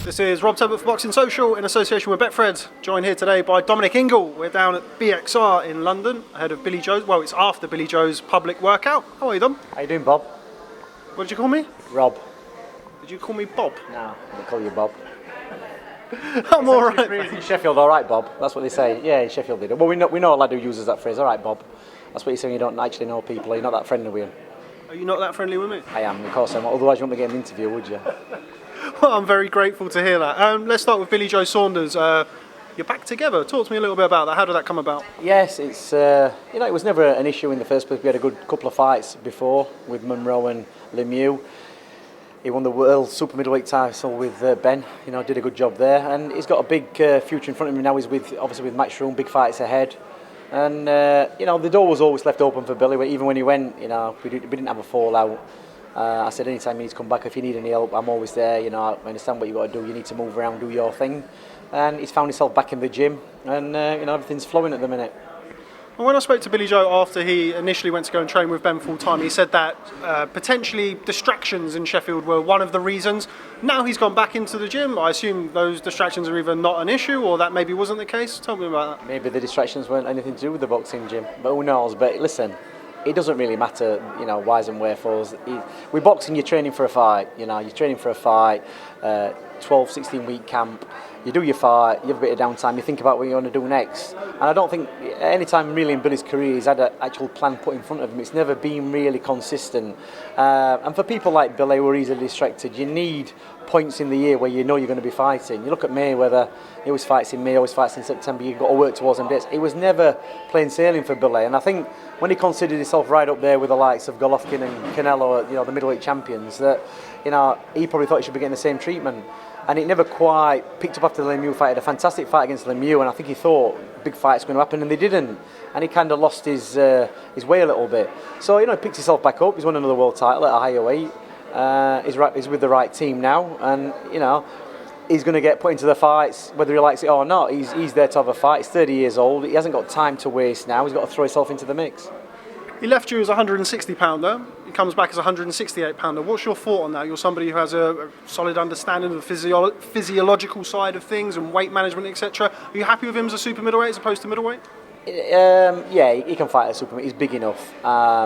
This is Rob Tebbutt for Boxing Social in association with Betfred. Joined here today by Dominic Ingle. We're down at BXR in London ahead of Billy Joe's. Well, it's after Billy Joe's public workout. How are you, Dom? How you doing, Bob? What did you call me? Rob. Did you call me Bob? No, they call you Bob. I'm all right. In Sheffield, all right, Bob. That's what they say. Yeah, in Sheffield they do. Well, we know a lad who uses that phrase. All right, Bob. That's what you're saying. You don't actually know people. You're not that friendly with them. Are you not that friendly with me? I am, of course I am. Otherwise, you wouldn't be getting an interview, would you? Well, I'm very grateful to hear that. Let's start with Billy Joe Saunders. You're back together. Talk to me a little bit about that. How did that come about? Yes, it's it was never an issue in the first place. We had a good couple of fights before with Monroe and Lemieux. He won the world super middleweight title with Ben. Did a good job there, and he's got a big future in front of him now. He's obviously with Matchroom, big fights ahead, and the door was always left open for Billy. Even when he went, we didn't have a fallout. I said anytime you need to come back, if you need any help, I'm always there. I understand what you got to do. You need to move around, do your thing, and he's found himself back in the gym, and everything's flowing at the minute. Well, when I spoke to Billy Joe after he initially went to go and train with Ben full time, he said that potentially distractions in Sheffield were one of the reasons. Now he's gone back into the gym. I assume those distractions are either not an issue or that maybe wasn't the case. Tell me about that. Maybe the distractions weren't anything to do with the boxing gym, but who knows? But listen, it doesn't really matter, whys and wherefores. With boxing, you're training for a fight. You're training for a fight, 12, 16-week camp. You do your fight, you have a bit of downtime, you think about what you want to do next. And I don't think any time really in Billy's career he's had an actual plan put in front of him. It's never been really consistent. And for people like Billy who are easily distracted, you need points in the year where you know you're going to be fighting. You look at Mayweather, he always fights in May, always fights in September, you've got to work towards them dates. It was never plain sailing for Billy. And I think when he considered himself right up there with the likes of Golovkin and Canelo, the middleweight champions, that he probably thought he should be getting the same treatment. And it never quite picked up after the Lemieux fight. He had a fantastic fight against Lemieux, and I think he thought big fight's going to happen, and they didn't. And he kind of lost his way a little bit. So he picked himself back up. He's won another world title at a higher weight. He's with the right team now, and he's going to get put into the fights whether he likes it or not. He's there to have a fight. He's 30 years old. He hasn't got time to waste now. He's got to throw himself into the mix. He left you as a 160-pounder. He comes back as a 168-pounder. What's your thought on that? You're somebody who has a solid understanding of the physiological side of things and weight management, etc. Are you happy with him as a super middleweight as opposed to middleweight? Yeah, he can fight at super. He's big enough.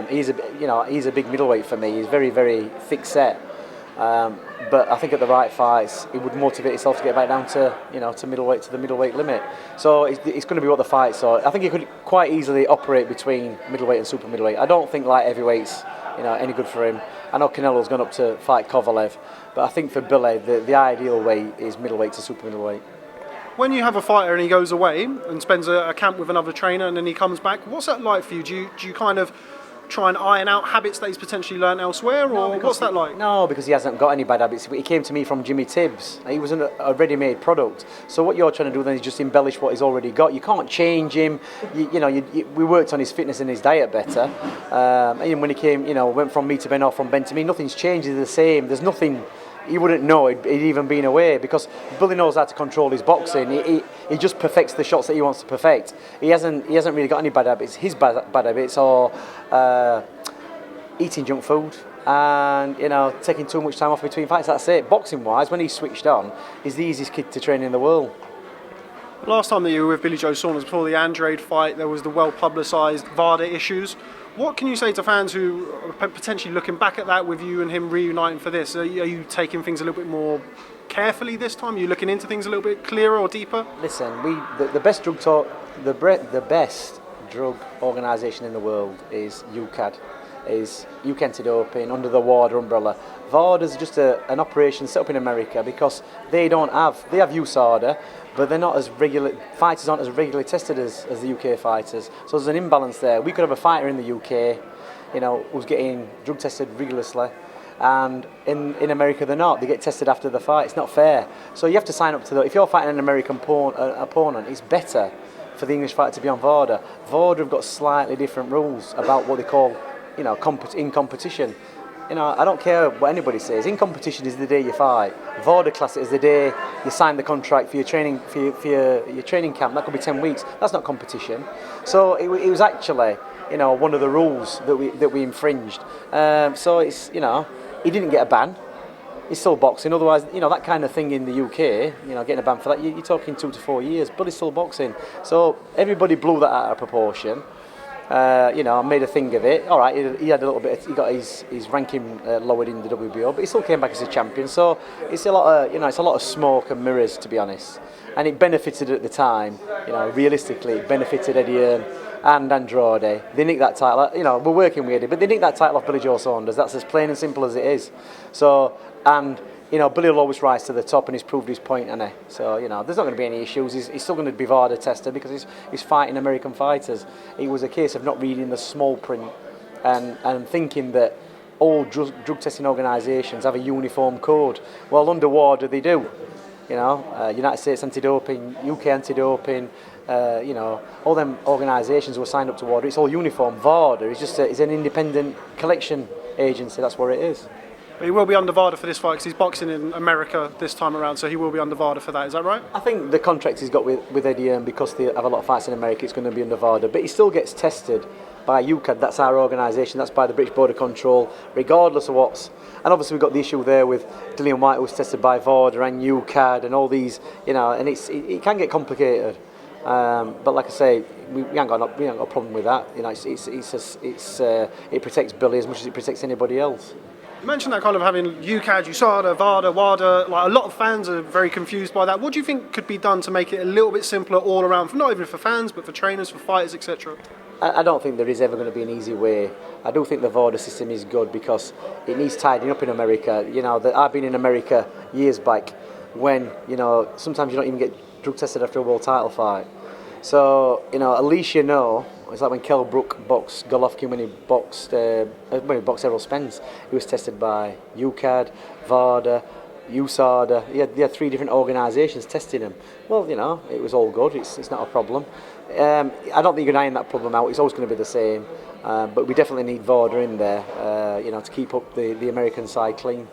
He's a big middleweight for me. He's very, very thick set. But I think at the right fights, he would motivate himself to get back down to to the middleweight limit. So it's going to be what the fights are. I think he could quite easily operate between middleweight and super middleweight. I don't think light heavyweights any good for him. I know Canelo's gone up to fight Kovalev, but I think for Billy the ideal weight is middleweight to super middleweight. When you have a fighter and he goes away and spends a camp with another trainer and then he comes back, what's that like for you? Do you kind of try and iron out habits that he's potentially learned elsewhere, or what's that like? No, because he hasn't got any bad habits. He came to me from Jimmy Tibbs. He was a ready-made product. So what you're trying to do then is just embellish what he's already got. You can't change him. We worked on his fitness and his diet better. And when he came, went from me to Ben or from Ben to me, nothing's changed. It's the same. There's nothing. He wouldn't know he'd even been away, because Billy knows how to control his boxing. He just perfects the shots that he wants to perfect. He hasn't really got any bad habits. His bad habits are eating junk food and taking too much time off between fights. That's it. Boxing wise, when he's switched on, he's the easiest kid to train in the world. Last time that you were with Billy Joe Saunders, before the Andrade fight, there was the well publicised Vada issues. What can you say to fans who are potentially looking back at that with you and him reuniting for this? Are you taking things a little bit more carefully this time? Are you looking into things a little bit clearer or deeper? Listen, the best drug organisation in the world is UKAD, is UK Anti-Doping under the WADA umbrella. VADA's just an operation set up in America because they have USADA, but they're not as regular. Fighters aren't as regularly tested as the UK fighters. So there's an imbalance there. We could have a fighter in the UK, who's getting drug tested rigorously, and in America they're not. They get tested after the fight. It's not fair. So you have to sign up to that. If you're fighting an American opponent, it's better for the English fighter to be on VADA. VADA have got slightly different rules about what they call, in competition. I don't care what anybody says. In competition is the day you fight. VADA class is the day you sign the contract for your training your training camp. That could be 10 weeks. That's not competition. So it was actually one of the rules that we infringed. So it's he didn't get a ban. he's still boxing. Otherwise, that kind of thing in the UK, getting a ban for that, you're talking 2 to 4 years. But he's still boxing. So everybody blew that out of proportion. Made a thing of it. All right, he had a little bit. He got his ranking lowered in the WBO, but he still came back as a champion. So it's a lot of smoke and mirrors, to be honest. And it benefited at the time. Realistically, it benefited Eddie Hearn and Andrade. They nicked that title. We're working with Eddie, but they nicked that title off Billy Joe Saunders. That's as plain and simple as it is. So Billy will always rise to the top, and he's proved his point, hasn't he? So, there's not going to be any issues. He's still going to be Vada tested because he's fighting American fighters. It was a case of not reading the small print and thinking that all drug testing organisations have a uniform code. Well, under WADA they do. United States Anti-Doping, UK Anti-Doping, all them organisations who are signed up to WADA, it's all uniform. VADA is an independent collection agency, that's what it is. But he will be under VADA for this fight because he's boxing in America this time around, so he will be under VADA for that, is that right? I think the contract he's got with Eddie Hearn, because they have a lot of fights in America, it's going to be under VADA, but he still gets tested by UKAD, that's our organisation, that's by the British Border Control, regardless of what's... And obviously we've got the issue there with Dillian White, who's tested by VADA and UKAD and all these, and it can get complicated. But like I say, we ain't got a problem with that. It protects Billy as much as it protects anybody else. You mentioned that kind of having UKAD, USADA, VADA, WADA, like a lot of fans are very confused by that. What do you think could be done to make it a little bit simpler all around, not even for fans, but for trainers, for fighters, etc.? I don't think there is ever going to be an easy way. I do think the VADA system is good because it needs tidying up in America. I've been in America years back when, sometimes you don't even get drug tested after a world title fight. So, at least it's like when Kell Brook boxed Golovkin when he boxed Errol Spence. He was tested by UKAD, VADA, USADA. He had 3 different organisations testing him. Well, it was all good. It's not a problem. I don't think you can iron that problem out. It's always going to be the same. But we definitely need VADA in there, to keep up the American side clean.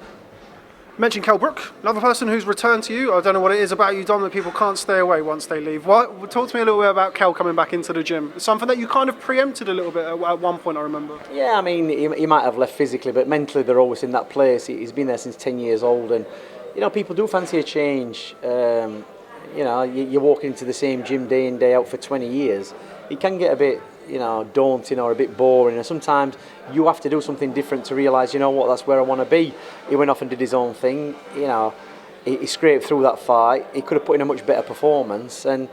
You mentioned Kell Brook, another person who's returned to you. I don't know what it is about you, Dom, that people can't stay away once they leave. Talk to me a little bit about Kell coming back into the gym. It's something that you kind of preempted a little bit at one point, I remember. Yeah, I mean, he might have left physically, but mentally they're always in that place. He's been there since 10 years old, and people do fancy a change. You're walking into the same gym day in, day out for 20 years. It can get a bit daunting or a bit boring, and sometimes you have to do something different to realise, that's where I want to be. He went off and did his own thing, he scraped through that fight. He could have put in a much better performance, and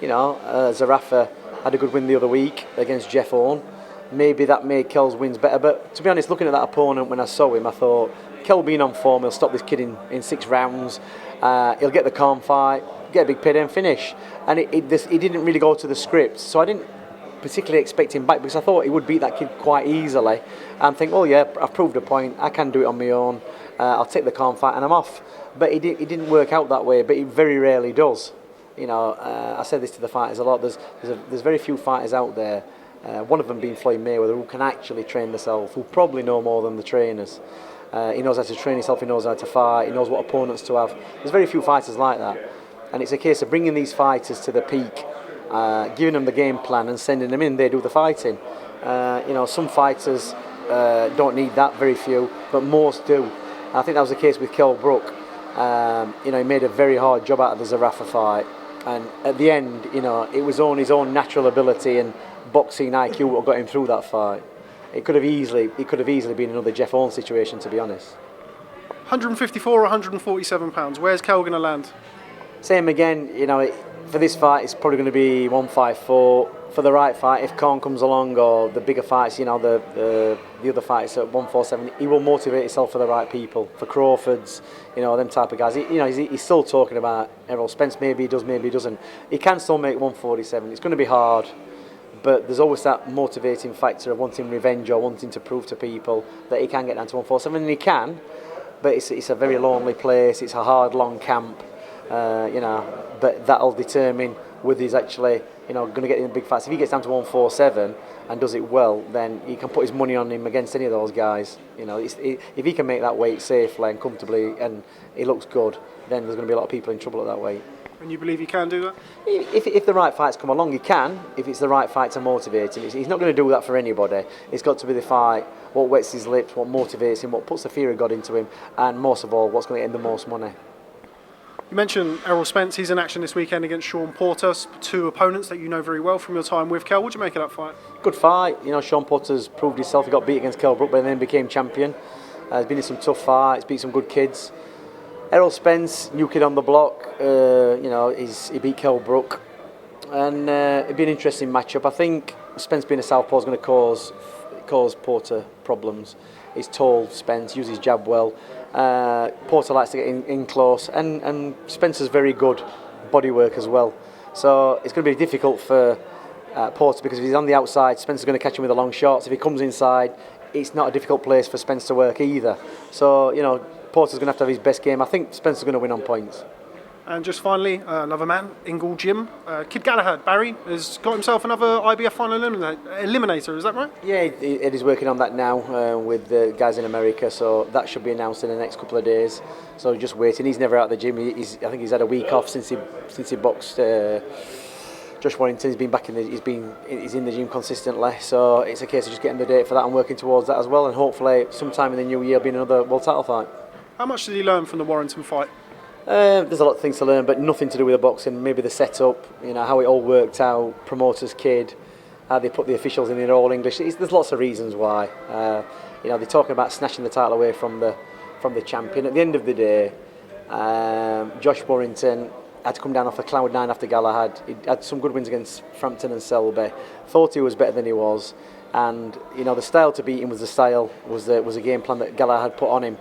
Zarafa had a good win the other week against Jeff Owen. Maybe that made Kell's wins better, but to be honest, looking at that opponent when I saw him, I thought, Kell being on form, he'll stop this kid in 6 rounds, he'll get the calm fight, get a big payday and finish. And he didn't really go to the script, so I didn't particularly expect him back because I thought he would beat that kid quite easily and think, well, yeah, I've proved a point, I can do it on my own, I'll take the calm fight and I'm off. But it didn't work out that way, but it very rarely does. I said this to the fighters a lot, there's very few fighters out there, one of them being Floyd Mayweather, who can actually train themselves, who probably know more than the trainers. He knows how to train himself, he knows how to fight, he knows what opponents to have. There's very few fighters like that, and it's a case of bringing these fighters to the peak, giving them the game plan and sending them in, they do the fighting. Some fighters don't need that, very few, but most do. And I think that was the case with Kell Brook. He made a very hard job out of the Zarafa fight, and at the end, it was on his own natural ability and boxing IQ what got him through that fight. It could have easily been another Jeff Owen situation, to be honest. 154 or 147 pounds. Where's Kell going to land? Same again. For this fight, it's probably going to be 154. For the right fight, if Khan comes along or the bigger fights, the other fights at 147, he will motivate himself for the right people, for Crawford's, them type of guys. He's still talking about Errol Spence. Maybe he does, maybe he doesn't. He can still make 147. It's going to be hard, but there's always that motivating factor of wanting revenge or wanting to prove to people that he can get down to 147, and he can. But it's a very lonely place. It's a hard, long camp. But that'll determine whether he's actually, going to get in the big fights. If he gets down to 147 and does it well, then he can put his money on him against any of those guys. If he can make that weight safely and comfortably, and he looks good, then there's going to be a lot of people in trouble at that weight. And you believe he can do that? If the right fights come along, he can. If it's the right fight to motivate him, he's not going to do that for anybody. It's got to be the fight, what wets his lips, what motivates him, what puts the fear of God into him, and most of all, what's going to get him the most money. You mentioned Errol Spence. He's in action this weekend against Sean-Porter, two opponents that you know very well from your time with Kell. What do you make of that fight? Good fight. You know, Sean-Porter's proved himself. He got beat against Kell Brook, but then became champion. He's been in some tough fights, beat some good kids. Errol Spence, new kid on the block. You know, he beat Kell Brook, and it'd be an interesting matchup. I think Spence being a southpaw is going to cause Porter problems. He's tall, Spence uses his jab well. Porter likes to get in close, and Spencer's very good body work as well. So it's going to be difficult for Porter, because if he's on the outside, Spencer's going to catch him with the long shots. If he comes inside, it's not a difficult place for Spence to work either. So, you know, Porter's going to have his best game. I think Spencer's going to win on points. And just finally, another man, Ingle Jim. Kid Galahad, Barry, has got himself another IBF final eliminator, is that right? Yeah, he's working on that now with the guys in America, so that should be announced in the next couple of days. So just waiting. He's never out of the gym. I think he's had a week off since he boxed Josh Warrington. He's been back he's in the gym consistently. So it's a case of just getting the date for that and working towards that as well. And hopefully sometime in the new year, be another world title fight. How much did he learn from the Warrington fight? There's a lot of things to learn, but nothing to do with the boxing. Maybe the setup, you know, how it all worked out, promoter's kid, how they put the officials in all English. There's lots of reasons why. You know, they're talking about snatching the title away from the champion. At the end of the day, Josh Warrington had to come down off a cloud 9 after Galahad. He had some good wins against Frampton and Selby. Thought he was better than he was, and you know, the style to beat him was a game plan that Galahad put on him.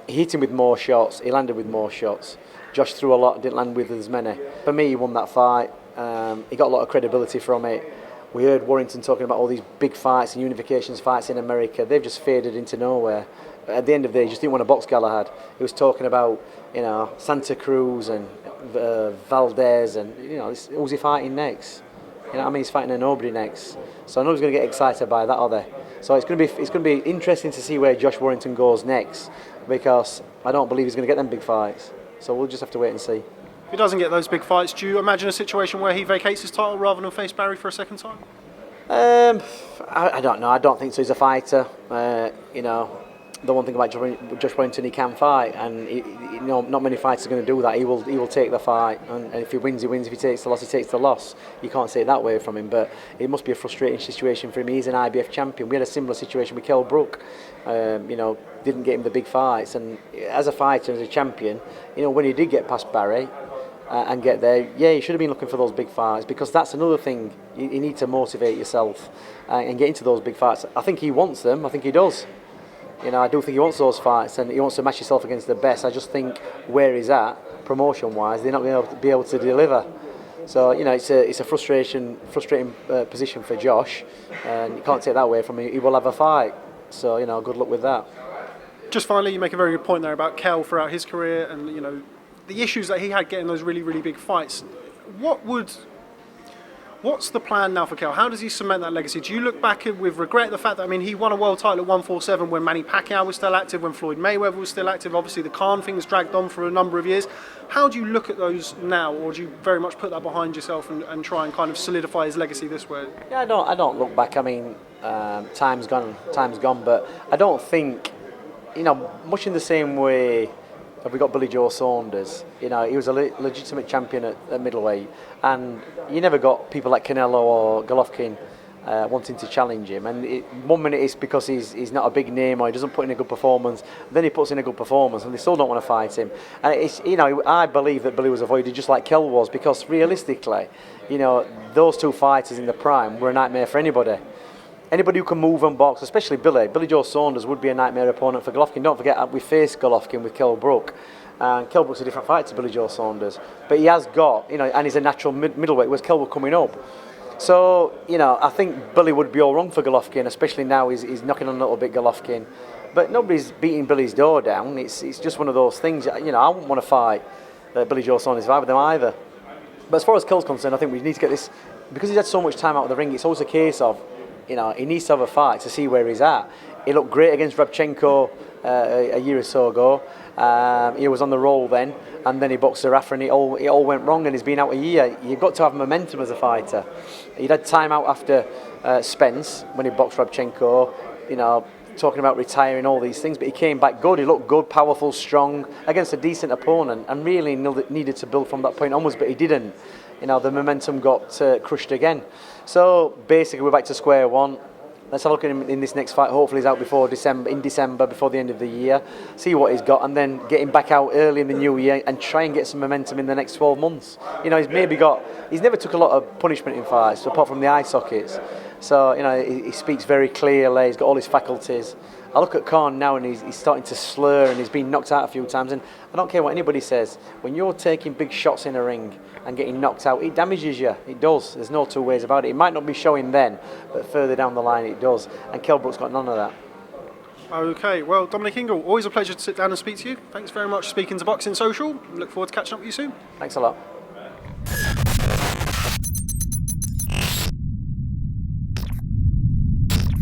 He hit him with more shots, he landed with more shots. Josh threw a lot, didn't land with as many. For me, he won that fight. He got a lot of credibility from it. We heard Warrington talking about all these big fights and unifications fights in America. They've just faded into nowhere. At the end of the day, he just didn't want to box Galahad. He was talking about, you know, Santa Cruz and Valdez, and you know, who's he fighting next? You know what I mean? He's fighting a nobody next. So I know he's going to get excited by that, are they? So it's going to be interesting to see where Josh Warrington goes next, because I don't believe he's going to get them big fights. So we'll just have to wait and see. If he doesn't get those big fights, do you imagine a situation where he vacates his title rather than face Barry for a second time? I don't know. I don't think so. He's a fighter. You know, the one thing about Josh Warrington, he can fight, and you know, not many fighters are going to do that. He will take the fight, and if he wins, he wins. If he takes the loss, he takes the loss. You can't say it that way from him, but it must be a frustrating situation for him. He's an IBF champion. We had a similar situation with Kell Brook. You know, didn't get him the big fights, and as a fighter, as a champion, you know, when he did get past Barry and get there, yeah, you should have been looking for those big fights, because that's another thing. You need to motivate yourself and get into those big fights. I think he wants them. I think he does. You know, I do think he wants those fights, and he wants to match himself against the best. I just think where he's at, promotion-wise, they're not going to be able to deliver. So, you know, it's a frustrating position for Josh, and you can't take that away from him. He will have a fight. So, you know, good luck with that. Just finally, you make a very good point there about Kell throughout his career, and you know, the issues that he had getting those really, really big fights. What's the plan now for Kell? How does he cement that legacy? Do you look back with regret the fact that, I mean, he won a world title at 147 when Manny Pacquiao was still active, when Floyd Mayweather was still active. Obviously, the Khan thing has dragged on for a number of years. How do you look at those now, or do you very much put that behind yourself and try and kind of solidify his legacy this way? Yeah, I don't look back. I mean, time's gone, but I don't think, you know, much in the same way. We got Billy Joe Saunders. You know, he was a legitimate champion at middleweight, and you never got people like Canelo or Golovkin wanting to challenge him. And 1 minute it's because he's not a big name or he doesn't put in a good performance. Then he puts in a good performance, and they still don't want to fight him. And it's, you know, I believe that Billy was avoided just like Kell was, because realistically, you know, those two fighters in the prime were a nightmare for anybody. Anybody who can move and box, especially Billy Joe Saunders, would be a nightmare opponent for Golovkin. Don't forget, we faced Golovkin with Kell Brook, and Kell Brook's a different fight to Billy Joe Saunders. But he has got, you know, and he's a natural middleweight, whereas Kell was coming up. So, you know, I think Billy would be all wrong for Golovkin, especially now he's knocking on a little bit Golovkin. But nobody's beating Billy's door down. It's just one of those things. You know, I wouldn't want to fight Billy Joe Saunders fight with them either. But as far as Kell's concerned, I think we need to get this, because he's had so much time out of the ring. It's always a case of, you know, he needs to have a fight to see where he's at. he looked great against Rabchenko a year or so ago. He was on the roll then, and then he boxed Zerafa, and it all went wrong, and he's been out a year. You've got to have momentum as a fighter. He'd had time out after Spence when he boxed Rabchenko, you know, talking about retiring, all these things, but he came back good. He looked good, powerful, strong against a decent opponent, and really needed to build from that point onwards, but he didn't. You know, the momentum got crushed again. So basically, we're back to square one. Let's have a look at him in this next fight. Hopefully he's out before December, before the end of the year. See what he's got, and then get him back out early in the new year and try and get some momentum in the next 12 months. You know, he's never took a lot of punishment in fights, apart from the eye sockets. So, you know, he speaks very clearly, he's got all his faculties. I look at Khan now, and he's starting to slur, and he's been knocked out a few times, and I don't care what anybody says, when you're taking big shots in a ring and getting knocked out, it damages you. It does. There's no two ways about it. It might not be showing then, but further down the line it does. And Kell Brook's got none of that. Okay, well, Dominic Ingle, always a pleasure to sit down and speak to you. Thanks very much for speaking to Boxing Social. Look forward to catching up with you soon. Thanks a lot.